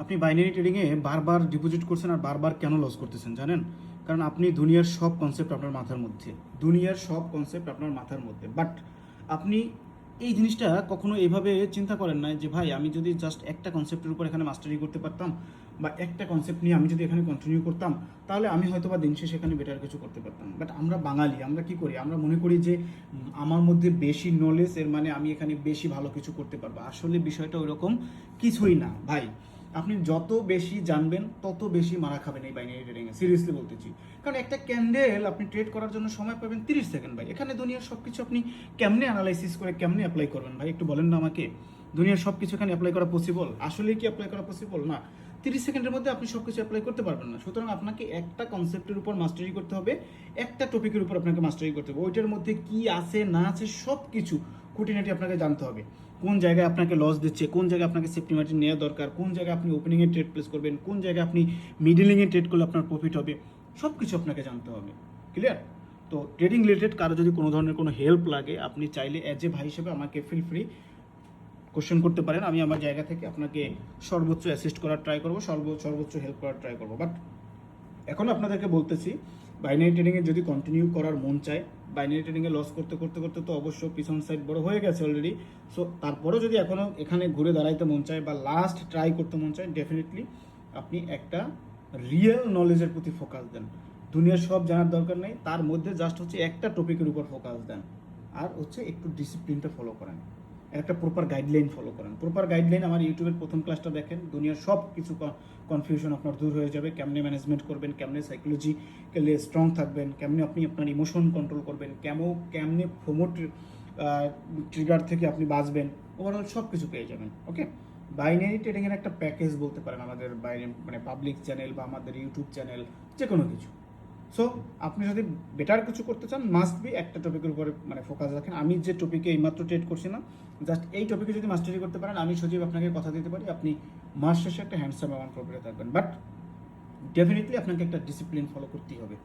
আপনি বাইনারি ট্রেডিংয়ে বারবার ডিপোজিট করছেন আর বারবার কেন লস করতেছেন জানেন? কারণ আপনি দুনিয়ার সব কনসেপ্ট আপনার মাথার মধ্যে, দুনিয়ার সব কনসেপ্ট আপনার মাথার মধ্যে, বাট আপনি এই জিনিসটা কখনো এভাবে চিন্তা করেন না যে ভাই আমি যদি জাস্ট একটা কনসেপ্টের উপর এখানে মাস্টারি করতে পারতাম বা একটা কনসেপ্ট নিয়ে আমি যদি এখানে কন্টিনিউ করতাম, তাহলে আমি হয়তো বা দিন শেষে এখানে বেটার কিছু করতে পারতাম। বাট আমরা বাঙালি, আমরা কি করি, আমরা মনে করি যে আমার মধ্যে বেশি নলেজ এর মানে আমি এখানে বেশি ভালো কিছু করতে পারবো। আসলে বিষয়টা ওইরকম কিছুই না ভাই। আপনি যত বেশি জানবেন তত বেশি মারা খাবেন এই বাইনারি ট্রেডিংয়ে, সিরিয়াসলি বলতেছি। কারণ একটা ক্যান্ডেল আপনি ট্রেড করার জন্য সময় পাবেন 30 সেকেন্ড ভাই। এখানে দুনিয়ার সব কিছু আপনি কেমনে অ্যানালাইসিস করে কেমনে অ্যাপ্লাই করবেন ভাই, একটু বলেন না আমাকে। দুনিয়ার সব কিছু এখানে অ্যাপ্লাই করা পসিবল? আসলে কি অ্যাপ্লাই করা পসিবল না? 30 সেকেন্ডের মধ্যে আপনি সব কিছু অ্যাপ্লাই করতে পারবেন না। সুতরাং আপনাকে একটা কনসেপ্টের উপর মাস্টারি করতে হবে, একটা টপিকের উপর আপনাকে মাস্টারি করতে হবে। ওইটার মধ্যে কি আছে না আছে সব কিছু খুঁটিনাটি আপনাকে জানতে হবে। কোন জায়গায় আপনাকে লস দিচ্ছে, কোন জায়গায় আপনাকে সেফটি মার্জিন নেওয়া দরকার, কোন জায়গায় আপনি ওপেনিংয়ে ট্রেড প্লেস করবেন, কোন জায়গায় আপনি মিডলিংয়ে ট্রেড করলে আপনার প্রফিট হবে, সব কিছু আপনাকে জানতে হবে। ক্লিয়ার? তো ট্রেডিং রিলেটেড কারো যদি কোনো ধরনের কোনো হেল্প লাগে, আপনি চাইলে অ্যাজ এ ভাই হিসেবে আমাকে ফিল ফ্রি কোশ্চেন করতে পারেন। আমি আমার জায়গা থেকে আপনাকে সর্বোচ্চ অ্যাসিস্ট করার ট্রাই করবো, সর্বোচ্চ হেল্প করার ট্রাই করবো। বাট এখন আপনাদেরকে বলতেছি, বাইনারি ট্রেডিংয়ে যদি কন্টিনিউ করার মন চায়, বাইনারি ট্রেডিংয়ে লস করতে করতে করতে তো অবশ্য পিছন সাইড বড় হয়ে গেছে অলরেডি। সো তারপরেও যদি এখনও এখানে ঘুরে দাঁড়াইতে মন চায় বা লাস্ট ট্রাই করতে মন চায়, ডেফিনেটলি আপনি একটা রিয়েল নলেজের প্রতি ফোকাস দেন। দুনিয়ার সব জানার দরকার নেই, তার মধ্যে জাস্ট হচ্ছে একটা টপিকের উপর ফোকাস দেন। আর হচ্ছে একটু ডিসিপ্লিনটা ফলো করেন, একটা প্রপার গাইডলাইন ফলো করেন। প্রপার গাইডলাইন আমার ইউটিউবের প্রথম ক্লাসটা দেখেন, দুনিয়ার সব কিছু কনফিউশন আপনার দূর হয়ে যাবে। কেমনে ম্যানেজমেন্ট করবেন, কেমনে সাইকোলজিক্যালি স্ট্রং থাকবেন, কেমনে আপনি আপনার ইমোশন কন্ট্রোল করবেন, কেমনে প্রমোট ট্রিগার থেকে আপনি বাঁচবেন, ওভারঅল সব কিছু পেয়ে যাবেন। ওকে, বাইনারি ট্রেডিংয়ের একটা প্যাকেজ বলতে পারেন আমাদের বাইরে, মানে পাবলিক চ্যানেল বা আমাদের ইউটিউব চ্যানেল, যে কোনো কিছু। সো আপনি যদি বেটার কিছু করতে চান, মাস্ট বি একটা টপিকের উপরে মানে ফোকাস রাখেন। আমি যে টপিকে এইমাত্র ট্রেড করছি না, জাস্ট এই টপিকে যদি মাস্টারি করতে পারেন, আমি সজীব আপনাকে কথা দিতে পারি আপনি মাস শেষে একটা হ্যান্ডসাম অ্যামাউন্ট প্রফিটে থাকবেন। বাট ডেফিনেটলি আপনাকে একটা ডিসিপ্লিন ফলো করতেই হবে।